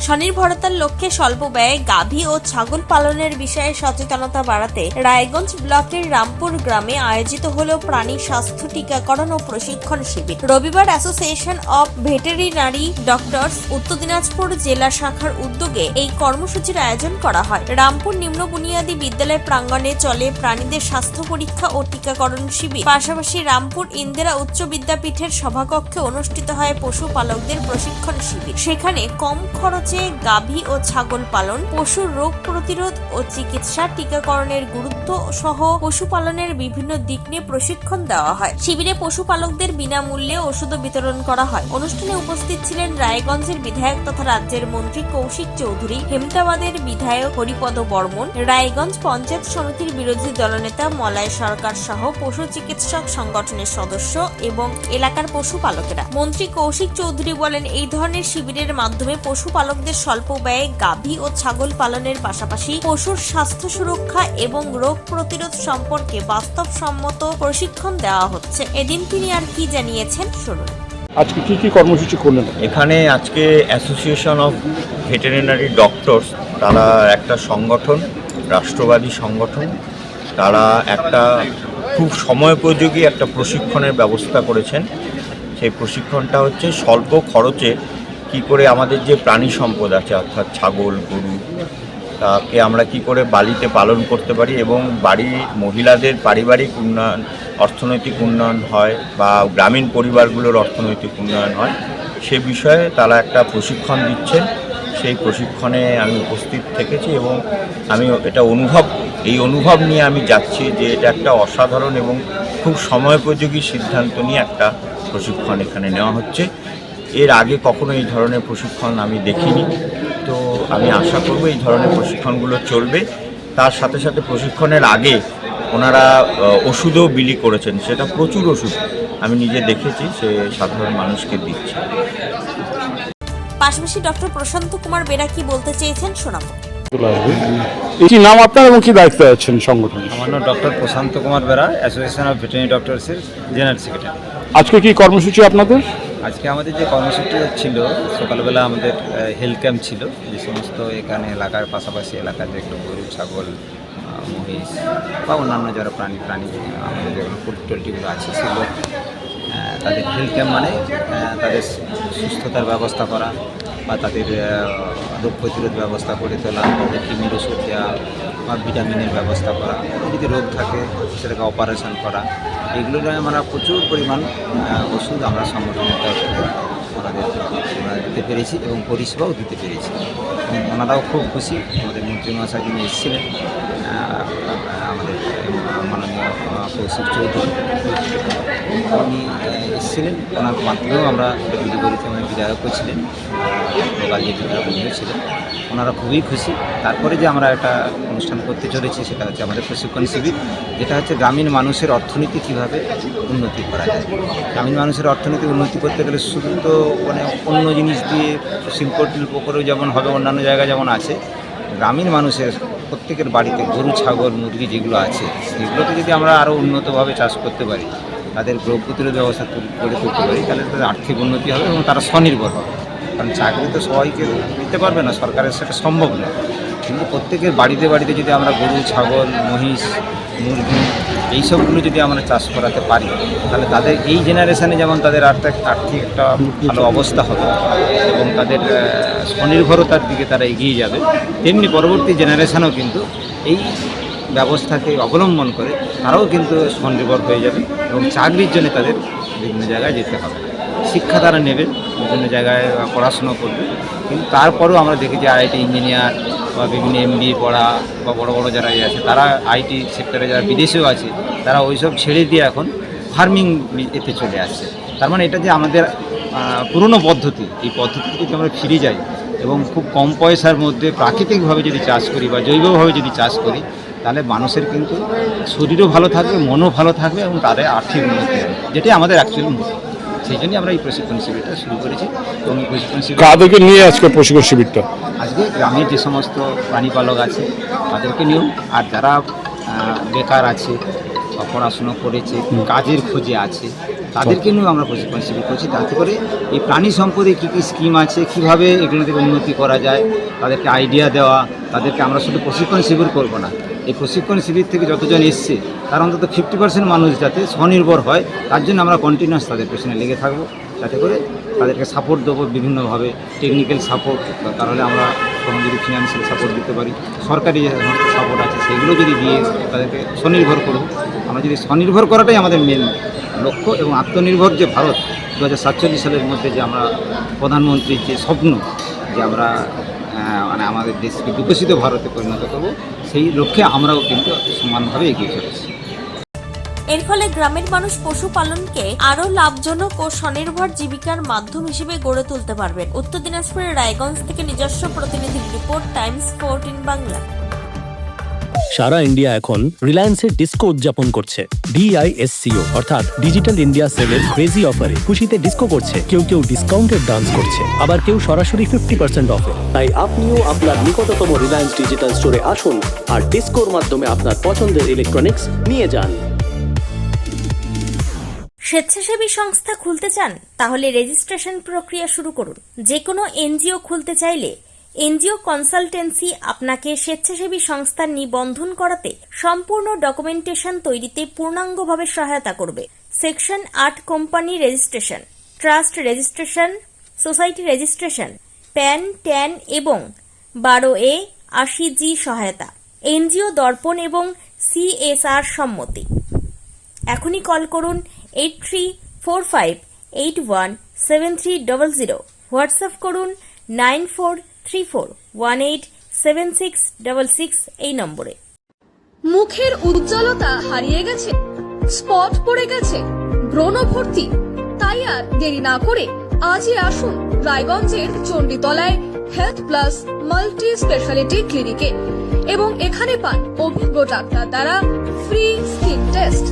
স্বনির্ভরতার লক্ষ্যে স্বল্প ব্যয়ে গাভী ও ছাগল পালনের বিষয়ে সচেতনতা বাড়াতে রায়গঞ্জ ব্লকের রামপুর গ্রামে আয়োজিত হল প্রাণী স্বাস্থ্য টিকাকরণ ও প্রশিক্ষণ শিবির। রবিবার অ্যাসোসিয়েশন অব ভেটেরিনারি ডক্টরস উত্তর দিনাজপুর জেলা শাখার উদ্যোগে এই কর্মসূচির আয়োজন করা হয়। রামপুর নিম্ন বুনিয়াদী বিদ্যালয় প্রাঙ্গণে চলে প্রাণীদের স্বাস্থ্য পরীক্ষা ও টিকাকরণ শিবির। পাশাপাশি রামপুর ইন্দিরা উচ্চ বিদ্যাপীঠের সভাকক্ষে অনুষ্ঠিত হয় পশুপালকদের প্রশিক্ষণ শিবির। সেখানে কম খরচে গাভী ও ছাগল পালন, পশুর রোগ প্রতিরোধ ও চিকিৎসা, টিকাকরণের গুরুত্ব সহ পশুপালনের বিভিন্ন দিক নিয়ে প্রশিক্ষণ দেওয়া হয়। শিবিরে পশুপালকদের বিনামূল্যে ওষুধ বিতরণ করা হয়। অনুষ্ঠানে উপস্থিত ছিলেন রায়গঞ্জের বিধায়ক তথা রাজ্যের মন্ত্রী কৌশিক চৌধুরী, হেমতাবাদের বিধায়ক হরিপদ বর্মন, রায়গঞ্জ পঞ্চায়েত সমিতির বিরোধী দলনেতা মলয় সরকার সহ পশু চিকিৎসক সংগঠনের সদস্য এবং এলাকার পশুপালকেরা। মন্ত্রী কৌশিক চৌধুরী বলেন, এই ধরনের শিবিরের মাধ্যমে পশুপালকদের স্বল্প ব্যয়ে গাভী ও ছাগল পালনের পাশাপাশি পশুর স্বাস্থ্য সুরক্ষা এবং রোগ প্রতিরোধ সম্পর্কে বাস্তবসম্মত প্রশিক্ষণ দেওয়া হচ্ছে। এদিন তিনি আর কি জানিয়েছেন শুনুন। আজকে কি কর্মসূচি করলেন? এখানে আজকে অ্যাসোসিয়েশন অফ ভেটেরিনারি ডক্টরস, তারা একটা সংগঠন, রাষ্ট্রবাদী সংগঠন, তারা একটা খুব সময়োপযোগী একটা প্রশিক্ষণের ব্যবস্থা করেছেন। সেই প্রশিক্ষণটা হচ্ছে স্বল্প খরচে কি করে আমাদের যে প্রাণী সম্পদ আছে অর্থাৎ ছাগল, গরু, তাকে আমরা কি করে বাড়িতে পালন করতে পারি এবং বাড়ির মহিলাদের পারিবারিক উন্নয়ন, অর্থনৈতিক উন্নয়ন হয় বা গ্রামীণ পরিবারগুলোর অর্থনৈতিক উন্নয়ন হয়, সে বিষয়ে তারা একটা প্রশিক্ষণ দিচ্ছেন। সেই প্রশিক্ষণে আমি উপস্থিত থেকেছি এবং আমি এই অনুভব নিয়ে আমি যাচ্ছি যে এটা একটা অসাধারণ এবং খুব সময়োপযোগী সিদ্ধান্ত নিয়ে একটা প্রশিক্ষণ এখানে নেওয়া হচ্ছে। এর আগে কখনো এই ধরনের প্রশিক্ষণ আমি দেখিনি, তো আমি আশা করব এই ধরনের প্রশিক্ষণগুলো চলবে। তার সাথে সাথে প্রশিক্ষণের আগে ওনারা ওষুধও বিলি করেছেন, সেটা প্রচুর ওষুধ আমি নিজে দেখেছি, সে সাধারণ মানুষকে দিচ্ছে। পাশাপাশি ডক্টর প্রশান্ত কুমার বেরা কি বলতে চেয়েছেন শোনাবো। কি নাম আপনার এবং কি দায়িত্বে আছেন সংগঠনে? আমার নাম doctor Prashanta Kumar Bera, association of veterinary ডক্টরসের জেনারেল সেক্রেটারি। আজকে কি কর্মসূচি আপনাদের? আজকে আমাদের যে কর্মসূচি ছিল, সকালবেলা আমাদের হেলথ ক্যাম্প ছিল, যে সমস্ত এখানে এলাকার পাশাপাশি এলাকার যেগুলো গরু, ছাগল, মহিষ বা অন্যান্য যারা প্রাণী আমাদের যেগুলো পোলট্রিগুলো আছে, সেগুলো তাদের হেলথ ক্যাম্প মানে তাদের সুস্থতার ব্যবস্থা করা বা তাদের রোগ প্রতিরোধ ব্যবস্থা করে তোলা, তাদের কিডনির ওষুধ দেওয়া বা ভিটামিনের ব্যবস্থা করা, যদি রোগ থাকে সেটাকে অপারেশন করা, এগুলো আমরা প্রচুর পরিমাণ ওষুধ আমরা সংগঠনের তরফ থেকে আমরা দিতে পেরেছি এবং পরিষেবাও দিতে পেরেছি। ওনারাও খুব খুশি। আমাদের মন্ত্রী মহাশয় যিনি এসেছিলেন, আমাদের মাননীয় কৌশিক চৌধুরী, উনি এসেছিলেন, ওনার মাধ্যমেও আমরা বিলি করেছি। আমাদের বিধায়কও ছিলেন, লোকাল যে বিধায়ক ছিলেন, ওনারা খুবই খুশি। তারপরে যে আমরা একটা অনুষ্ঠান করতে চলেছি, সেটা হচ্ছে আমাদের প্রশিক্ষণ শিবির, যেটা হচ্ছে গ্রামীণ মানুষের অর্থনীতি কীভাবে উন্নতি করা যায়। গ্রামীণ মানুষের অর্থনীতি উন্নতি করতে গেলে শুধু তো অন্য জিনিস দিয়ে শিল্প করেও যেমন হবে, অন্যান্য জায়গায় যেমন আছে, গ্রামীণ মানুষের প্রত্যেকের বাড়িতে গরু, ছাগল, মুরগি যেগুলো আছে, সেগুলোকে যদি আমরা আরও উন্নতভাবে চাষ করতে পারি, তাদের রোগ প্রতিরোধ ব্যবস্থা গড়ে তুলতে পারি, তাহলে তাদের আর্থিক উন্নতি হবে এবং তারা স্বনির্ভর হবে। কারণ চাকরি তো সবাইকে দিতে পারবে না, সরকারের সেটা সম্ভব না, কিন্তু প্রত্যেকের বাড়িতে যদি আমরা গরু, ছাগল, মহিষ, মুরগি এইসবগুলো যদি আমরা চাষ করাতে পারি, তাহলে তাদের এই জেনারেশানে যেমন তাদের আর্থিক একটা ভালো অবস্থা হবে এবং তাদের স্বনির্ভরতার দিকে তারা এগিয়ে যাবে, তেমনি পরবর্তী জেনারেশানও কিন্তু এই ব্যবস্থাকে অবলম্বন করে তারাও কিন্তু স্বনির্ভর হয়ে যাবে এবং চাকরির জন্য তাদের বিভিন্ন জায়গায় যেতে হবে। শিক্ষা তারা নেবে, বিভিন্ন জায়গায় পড়াশুনো করবে, কিন্তু তারপরেও আমরা দেখি যে আইআইটি ইঞ্জিনিয়ার বা বিভিন্ন MBA পড়া বা বড় যারা আছে, তারা আইটি সেক্টরে যারা বিদেশেও আছে, তারা ওইসব ছেড়ে দিয়ে এখন ফার্মিং এতে চলে আসছে। তার মানে এটা যে আমাদের পুরনো পদ্ধতি, এই পদ্ধতিতে যদি আমরা ফিরে যাই এবং খুব কম পয়সার মধ্যে প্রাকৃতিকভাবে যদি চাষ করি বা জৈবভাবে যদি চাষ করি, তাহলে মানুষের কিন্তু শরীরও ভালো থাকবে, মনও ভালো থাকবে এবং তাদের আর্থিক উন্নতি হবে, যেটাই আমাদের অ্যাকচুয়ালি মুখ্য। সেই জন্যই আমরা এই প্রশিক্ষণ শিবিরটা শুরু করেছি। এবং এই প্রশিক্ষণ শিবির কাদেরকে নিয়ে আজকে প্রশিক্ষণ শিবিরটা? আজকে গ্রামের যে সমস্ত প্রাণীপালক আছে তাদেরকে নিয়েও, আর যারা বেকার আছে বা পড়াশুনো করেছে, কাজের খোঁজে আছে, তাদেরকে নিয়েও আমরা প্রশিক্ষণ শিবির করছি, তাতে করে এই প্রাণী সম্পদে কী কী স্কিম আছে, কীভাবে এগুলো থেকে উন্নতি করা যায়, তাদেরকে আইডিয়া দেওয়া। তাদেরকে আমরা শুধু প্রশিক্ষণ শিবির করব না, এই প্রশিক্ষণ শিবির থেকে যতজন এসছে তার অন্তত 50% মানুষ যাতে স্বনির্ভর হয়, তার জন্য আমরা কন্টিনিউয়াস তাদের পেছনে লেগে থাকবো, যাতে করে তাদেরকে সাপোর্ট দেবো বিভিন্নভাবে, টেকনিক্যাল সাপোর্ট, তাহলে আমরা তখন যদি ফিনান্সিয়াল সাপোর্ট দিতে পারি, সরকারি যে সমস্ত সাপোর্ট আছে সেগুলো যদি দিয়ে তাদেরকে স্বনির্ভর করব। আমরা যদি স্বনির্ভর করাটাই আমাদের মেন লক্ষ্য, এবং আত্মনির্ভর যে ভারত 2047 সালের মধ্যে যে আমরা প্রধানমন্ত্রীর যে স্বপ্ন যে আমরা মানে আমাদের দেশকে বিকশিত ভারতে পরিণত করব, সেই লক্ষ্যে আমরাও কিন্তু সমানভাবে এগিয়ে চলেছি। এর ফলে গ্রামের মানুষ পশুপালনকে আরো লাভজনক ও স্বনির্ভর জীবিকার মাধ্যম হিসেবে গড়ে তুলতে পারবেন। উত্তর দিনাজপুরের রায়গঞ্জ থেকে নিজস্ব প্রতিনিধির রিপোর্ট, টাইমস 14 বাংলা। সারা ইন্ডিয়া এখন রিলায়েন্সের ডিস্কো উদযাপন করছে। DISCO অর্থাৎ ডিজিটাল ইন্ডিয়া সেলের ক্রেজি অফারে খুশিতে ডিস্কো করছে। কেউ কেউ ডিসকাউন্টেড ডান্স করছে, আবার কেউ সরাসরি 50% অফে। তাই আপনিও আপনার নিকটতম রিলায়েন্স ডিজিটাল স্টোরে আসুন আর ডিস্কোর মাধ্যমে আপনার পছন্দের ইলেকট্রনিক্স নিয়ে যান। স্বেচ্ছাসেবী সংস্থা খুলতে চান? তাহলে রেজিস্ট্রেশন প্রক্রিয়া শুরু করুন। যে কোনো এনজিও খুলতে চাইলে এনজিও কনসালটেন্সি আপনাকে স্বেচ্ছাসেবী সংস্থার নিবন্ধন করাতে সম্পূর্ণ ডকুমেন্টেশন তৈরিতে পূর্ণাঙ্গভাবে সহায়তা করবে। Section 8 company registration, trust registration, society registration, pan, tan এবং 12A 80G সহায়তা, এনজিও দর্পণ এবং CSR সম্মতি। এখনই কল করুন 8345817300, হোয়াটসঅ্যাপ করুন 9434187666 এই নম্বরে। মুখের উজ্জ্বলতা হারিয়ে গেছে, স্পট পড়ে গেছে, ব্রণ ভর্তি, তাই আর দেরি না করে আজই আসুন রায়গঞ্জের চণ্ডীতলায় হেলথ প্লাস মাল্টি স্পেশালিটি ক্লিনিকে এবং এখানে পান অভিজ্ঞ ডাক্তার দ্বারা ফ্রি স্কিন টেস্ট।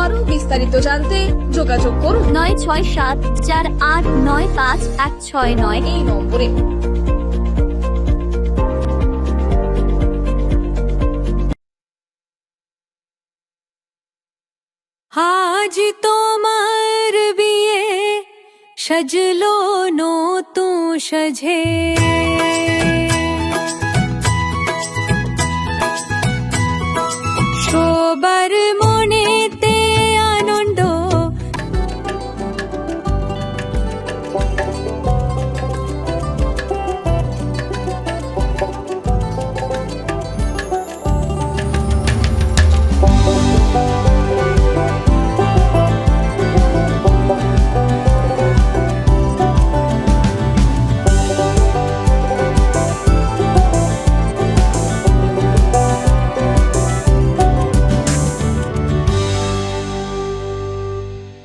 আরো বিস্তারিত জানতে যোগাযোগ করুন 9674895169 এই নম্বরে। আজ তোমার বিয়ে, সাজলো নতুন সাজে।